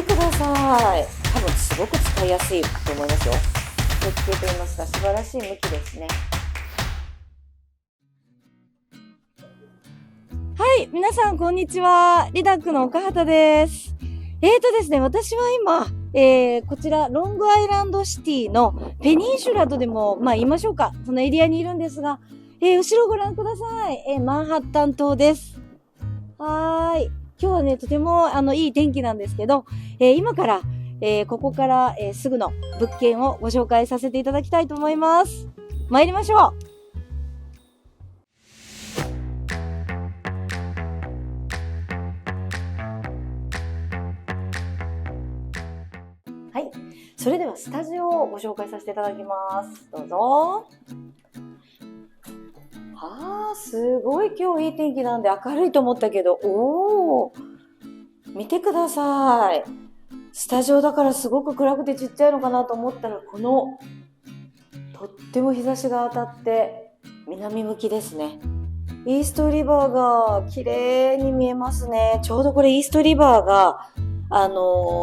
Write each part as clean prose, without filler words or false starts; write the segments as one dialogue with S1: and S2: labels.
S1: てください。多分すごく使いやすいと思いますよ。設計と言いますか、素晴らしい向きですね。はい、皆さんこんにちは。リダックの岡畑です。ですね、私は今、こちらロングアイランドシティのペニンシュラとでも言いましょうか、そのエリアにいるんですが、後ろご覧ください。マンハッタン島です。はーい。今日はね、とてもいい天気なんですけど、今から、ここから、すぐの物件をご紹介させていただきたいと思います。参りましょう。はい。それではスタジオをご紹介させていただきます。どうぞ。すごい今日いい天気なんで明るいと思ったけど、見てください。スタジオだからすごく暗くてちっちゃいのかなと思ったら、このとっても日差しが当たって南向きですね。イーストリバーが綺麗に見えますね。ちょうどこれイーストリバーが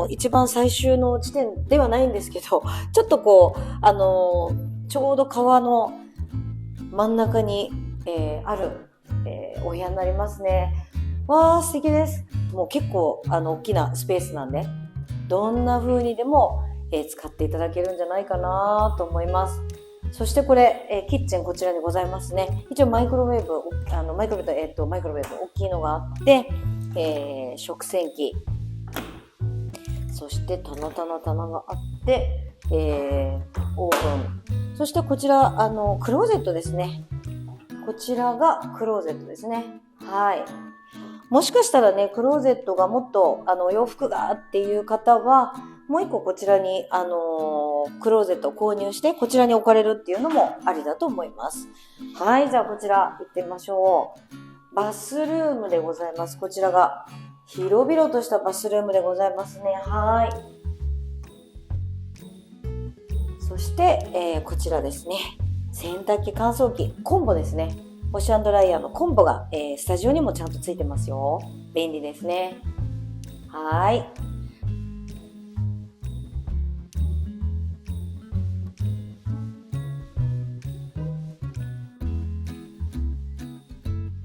S1: 一番最終の地点ではないんですけど、ちょっとこうちょうど川の真ん中に、ある、お部屋になりますね。わー、素敵です。もう結構大きなスペースなんで、どんな風にでも、使っていただけるんじゃないかなと思います。そしてこれ、キッチンこちらにございますね。一応マイクロウェーブ大きいのがあって、食洗機、そして棚があって、オーブン、そしてこちらクローゼットですね。こちらがクローゼットですね。はい。もしかしたらね、クローゼットがもっと洋服がっていう方は、もう一個こちらにクローゼットを購入してこちらに置かれるっていうのもありだと思います。はい、じゃあこちら行ってみましょう。バスルームでございます。こちらが広々としたバスルームでございますね。はい。そして、こちらですね。洗濯機乾燥機コンボですね。ウォッシュ&ドライヤーのコンボが、スタジオにもちゃんとついてますよ。便利ですね。はい。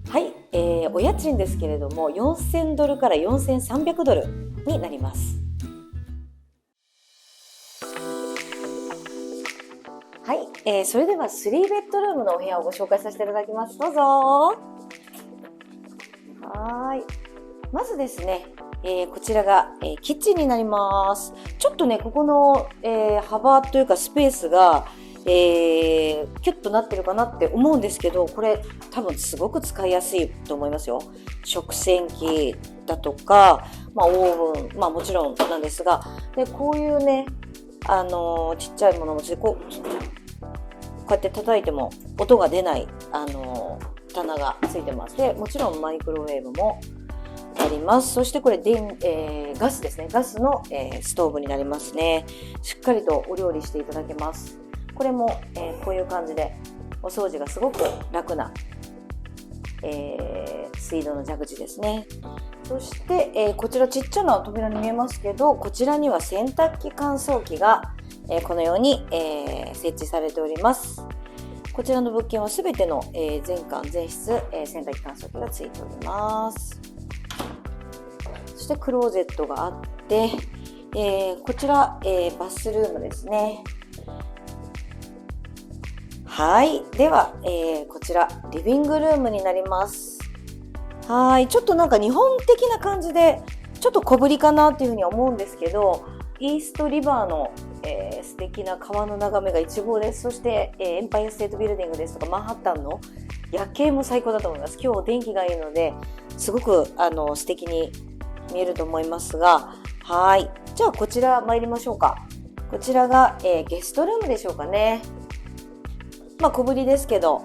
S1: はい、お家賃ですけれども4000ドルから4300ドルになります。はい、それでは3ベッドルームのお部屋をご紹介させていただきます。どうぞ。はい。まずですね、こちらが、キッチンになります。ちょっとね、ここの、幅というかスペースが、キュッとなってるかなって思うんですけど、これ多分すごく使いやすいと思いますよ。食洗機だとか、オーブン、もちろんなんですが、でこういうね、ちっちゃいものもこうやって叩いても音が出ない、棚がついてます。でもちろんマイクロウェーブもあります。そしてこれガスですね。ガスの、ストーブになりますね。しっかりとお料理していただけます。これも、こういう感じでお掃除がすごく楽な、水道の蛇口ですね。そして、こちらちっちゃな扉に見えますけど、こちらには洗濯機乾燥機が、このように、設置されております。こちらの物件はすべての、全館全室、洗濯機乾燥機がついております。そしてクローゼットがあって、こちら、バスルームですね。はい。では、こちらリビングルームになります。はい。ちょっとなんか日本的な感じでちょっと小ぶりかなっていうふうに思うんですけど、イーストリバーの、素敵な川の眺めが一望です。そして、エンパイアステートビルディングですとかマンハッタンの夜景も最高だと思います。今日お天気がいいのですごく素敵に見えると思いますが、はい。じゃあこちら参りましょうか。こちらが、ゲストルームでしょうかね。小ぶりですけど、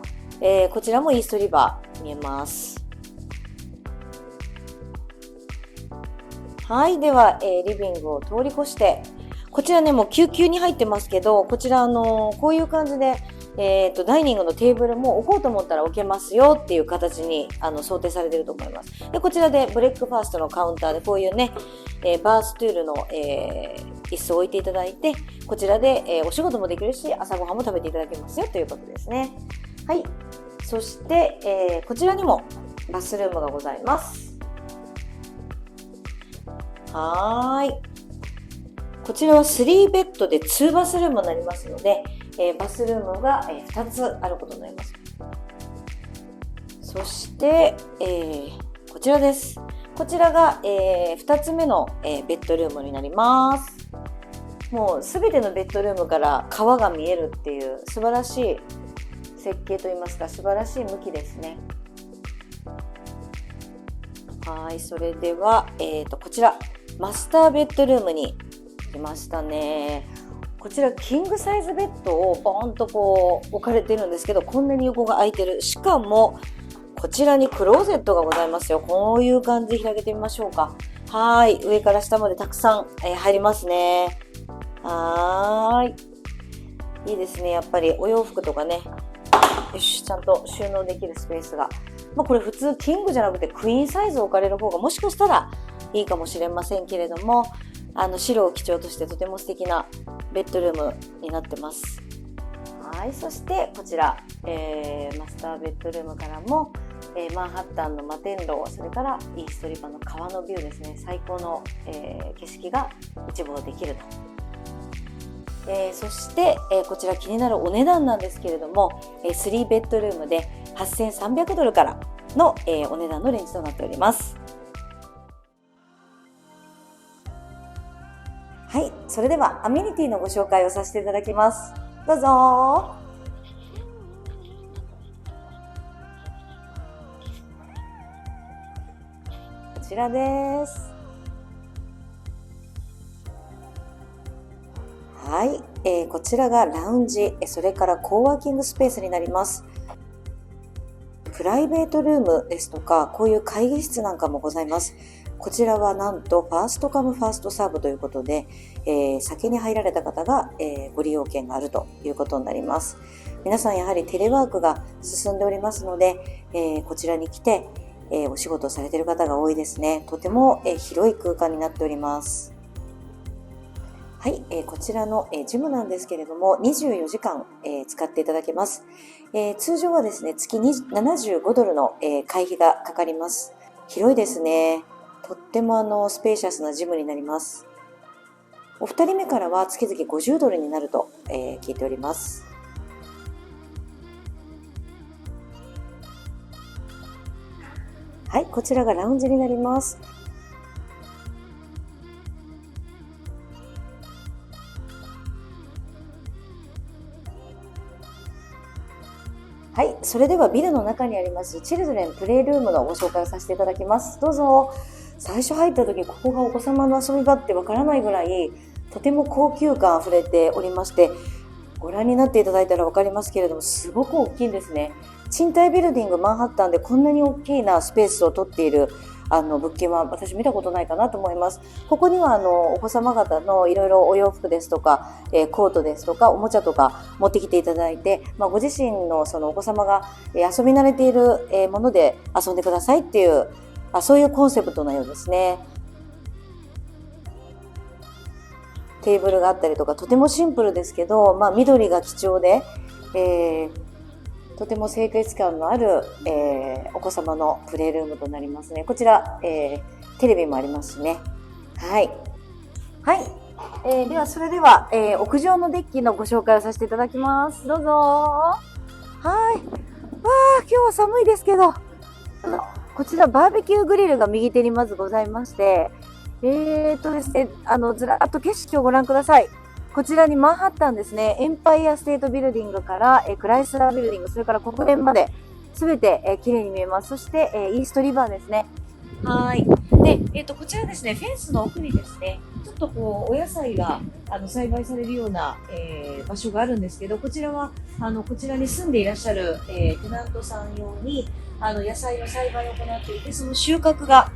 S1: こちらもイーストリバー見えます。はい。では、リビングを通り越して、こちらね、もう救急に入ってますけど、こちらこういう感じで、ダイニングのテーブルも置こうと思ったら置けますよっていう形に想定されていると思います。で、こちらでブレックファーストのカウンターでこういうね、バーストゥールの、椅子を置いていただいて、こちらで、お仕事もできるし、朝ごはんも食べていただけますよということですね。はい。そして、こちらにもバスルームがございます。はーい。こちらは3ベッドで2バスルームになりますので、バスルームが、2つあることになります。そして、こちらです。こちらが、2つ目の、ベッドルームになります。もうすべてのベッドルームから川が見えるっていう素晴らしい設計といいますか、素晴らしい向きですね。はい、それでは、こちらマスターベッドルームに来ましたね。こちらキングサイズベッドをボーンとこう置かれてるんですけど、こんなに横が空いてる。しかもこちらにクローゼットがございますよ。こういう感じで開けてみましょうか。はい、上から下までたくさん、入りますね。はーい、いいですね。やっぱりお洋服とかね、よし、ちゃんと収納できるスペースが、これ普通キングじゃなくてクイーンサイズを置かれる方がもしかしたらいいかもしれませんけれども、白を基調としてとても素敵なベッドルームになってます。はい、そしてこちら、マスターベッドルームからも、マンハッタンの摩天楼、それからイーストリバーの川のビューですね。最高の、景色が一望できると。そして、こちら気になるお値段なんですけれども、3ベッドルームで8300ドルからの、お値段のレンジとなっております。はい、それではアメニティのご紹介をさせていただきます。どうぞ。こちらです。はい、こちらがラウンジ、それからコーワーキングスペースになります。プライベートルームですとか、こういう会議室なんかもございます。こちらはなんとファーストカムファーストサーブということで、先に入られた方が、ご利用権があるということになります。皆さんやはりテレワークが進んでおりますので、こちらに来て、お仕事をされている方が多いですね。とても、広い空間になっております。はい、こちらの、ジムなんですけれども24時間、使っていただけます。通常はですね、月75ドルの、会費がかかります。広いですね。とってもスペーシャスなジムになります。お二人目からは月々50ドルになると、聞いております。はい、こちらがラウンジになります。はい、それではビルの中にありますチルドレンプレイルームのご紹介をさせていただきます。どうぞ。最初入った時、ここがお子様の遊び場ってわからないぐらいとても高級感あふれておりまして、ご覧になっていただいたらわかりますけれども、すごく大きいんですね。賃貸ビルディングマンハッタンでこんなに大きなスペースを取っている物件は私見たことないかなと思います。ここにはお子様方のいろいろお洋服ですとか、コートですとかおもちゃとか持ってきていただいて、ご自身のそのお子様が遊び慣れているもので遊んでくださいっていうそういうコンセプトのようですね。テーブルがあったりとか、とてもシンプルですけど、緑が貴重で、とても清潔感のある、お子様のプレイルームとなりますね。こちら、テレビもありますしね。はい。はい。では、それでは、屋上のデッキのご紹介をさせていただきます。どうぞ。はい。わあ、今日は寒いですけど、こちらバーベキューグリルが右手にまずございまして、ですね、ずらっと景色をご覧ください。こちらにマンハッタンですね、エンパイアステートビルディングから、クライスラービルディング、それから国連まで、すべて、綺麗に見えます。そして、イーストリバーですね。はい。で、こちらですね、フェンスの奥にですね、ちょっとこう、お野菜が、栽培されるような、場所があるんですけど、こちらは、こちらに住んでいらっしゃる、テナントさん用に、野菜の栽培を行っていて、その収穫が、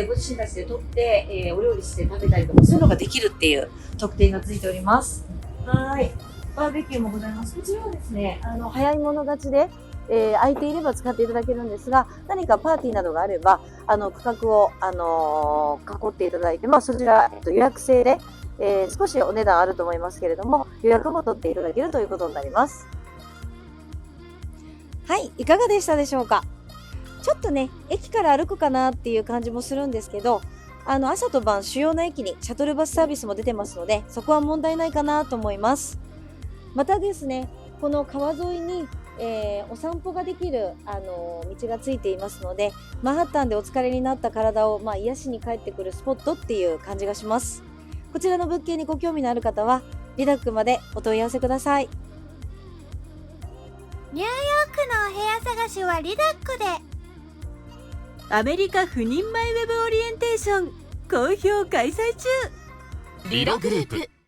S1: ご自身たちで取って、お料理して食べたりとか、そういうのができるっていう特典がついております。はい。バーベキューもございます。こちらはですね、早い者勝ちで、空いていれば使っていただけるんですが、何かパーティーなどがあれば、区画を、囲っていただいて、そちら、予約制で、少しお値段あると思いますけれども、予約も取っていただけるということになります。はい、いかがでしたでしょうか。ちょっとね、駅から歩くかなっていう感じもするんですけど、朝と晩主要な駅にシャトルバスサービスも出てますので、そこは問題ないかなと思います。またですね、この川沿いに、お散歩ができる、道がついていますので、マンハッタンでお疲れになった体を、癒しに帰ってくるスポットっていう感じがします。こちらの物件にご興味のある方は、リダックまでお問い合わせください。
S2: ニューヨークのお部屋探しはリダックで。
S3: アメリカ赴任前ウェブオリエンテーション好評開催中。
S4: リドグループ。